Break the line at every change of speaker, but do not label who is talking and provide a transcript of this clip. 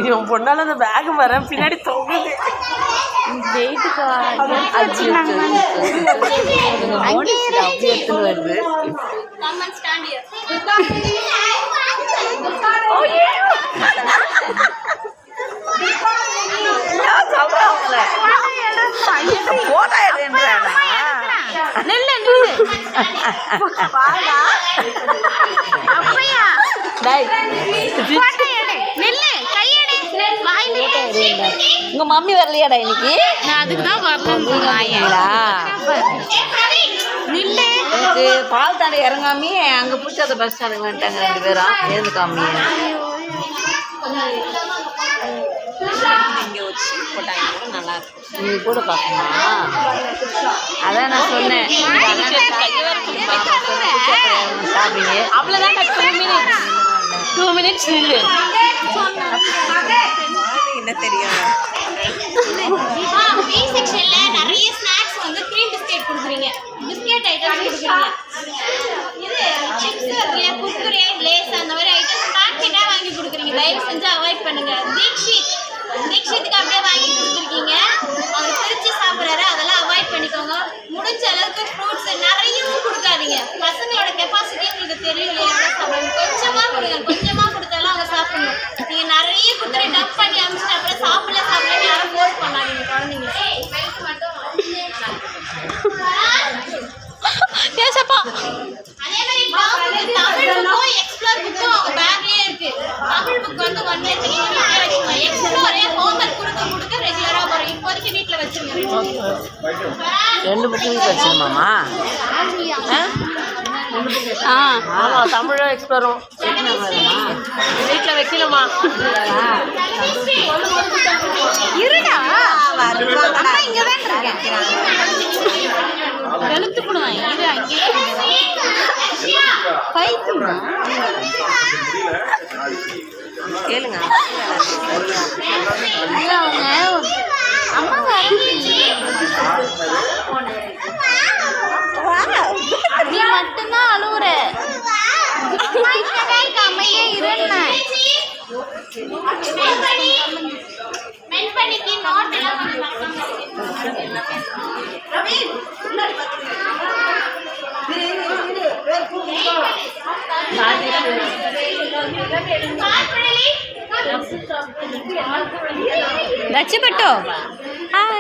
இவன் பொண்ணால அந்த பேக் வர பின்னாடி தொங்குது. வெயிட்டுக்கு வருது. உங்க மம்மி வரலையாடா இன்னைக்கு? நான் அதுக்கு தான் வரலீங்களா? எனக்கு பால் தாண்டி இறங்காமி அங்கே பிடிச்சாத பஸ் ஸ்டாண்டுக்கு வந்துட்டாங்க 2 பேரும். எழுந்து காமி இங்கே வச்சு போட்டாங்க. நல்லா இருக்கும். நீ கூட பார்க்கணுமா? அதான் நான் சொன்னேன். சாப்பிடுங்க. அவ்வளோதான். 2 minutes நில்லு. என்ன தெரியும்?
பி செக்ஷன்ல நிறைய ஸ்நாக்ஸ் வந்து க்ரீம் பிஸ்கெட் கொடுக்குறீங்க. பிஸ்கெட் ஐட்டம்ஸ் கொடுக்குறீங்க. இது சிப்ஸ் இருக்குல்ல, குர்குரே, லேஸ் அந்த மாதிரி ஐட்டம்ஸ் பாக்கெட்டாக வாங்கி கொடுக்குறீங்க. தயவு செஞ்சு அவாய்ட் பண்ணுங்க. தீக்ஷித்துக்கு அப்படியே வாங்கி கொடுத்துருக்கீங்க. அவர் பிரித்து சாப்பிட்றாரு. அதெல்லாம் அவாய்ட் பண்ணிக்கோங்க. முடிஞ்ச அளவுக்கு ஃப்ரூட்ஸ் நிறையவும் கொடுக்காதீங்க. பசங்களோட கெப்பாசிட்டி உங்களுக்கு தெரியல. கொஞ்சமாக கொடுங்க. கொஞ்சமாக கொடுத்தாலும் அவங்க சாப்பிடணும். நீங்கள் நிறைய கொடுத்துட்டு டப் பண்ணி அமிச்சிட்டு அப்புறம் சாப்பிடல யாரும் ஃபோர்ஸ் பண்ணாதீங்க குழந்தைங்க. அதே மாதிரி தமிழ் புக்கும் எக்ஸ்ப்ளோர் புக்கும் அவங்க பேக்லேயே இருக்கு. தமிழ் புக் வந்து 1 year வச்சுக்கோங்க. எக்ஸ்ப்ளோரே ஹோம்ஒர்க் கொடுக்க ரெகுலராக வரும். இப்போதைக்கு வீட்டில் வச்சுருங்க.
2 புக்கும் வச்சுருமாம்மா? ஆமாம், தமிழும் எக்ஸ்ப்ளோரும் வீட்டில் வைக்கணுமா?
இருடா, இங்கே தான் எழுத்து போடுவேன். இது அங்கே பைக்குமா
கேளுங்க.
அவங்க அம்மா நீ மட்டும்தான் அழுவுற. அமையே இருந்த
Dachi Pato. Hi.